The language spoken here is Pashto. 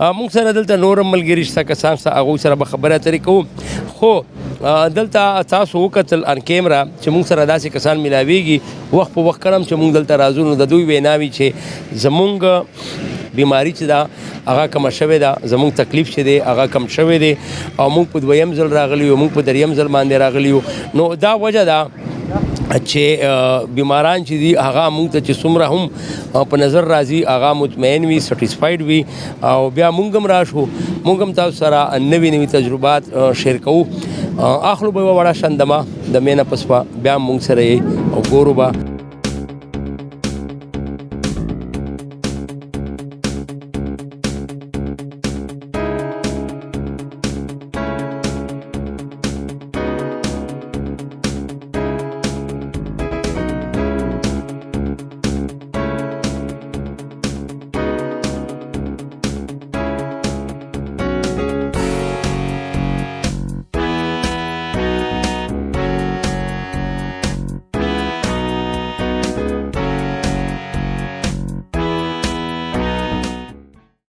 مونږ سره دلته نور هم ملګري شته کسان شته هغوی سره به خبرې اترې کوو. خو دلته تاسو وکتل ان کیمرا چې مونږ سره داسې کسان میلاویږي وخت په وخت کله چې مونږ دلته راځو نو د دوی ویناوي چې زمونږ بیماری چې ده هغه کمه شوې ده، زمونږ تکلیف چې دی هغه کم شوی دی او مونږ په دویم ځل راغلي یو، مونږ په دریم ځل باندې راغلي یو. نو دا وجه ده چې بیماران چې دي هغه مونږ ته چې څومره هم په نظر راځي هغه مطمئن وي، سټیسفاید وي او بیا مونږ هم راشو، مونږ هم تاسو سره نوي نوي تجربات شیر کوو. اخلو به یوه وړه شندمه د مینه پس به بیا مونږ سره یې ګورو به.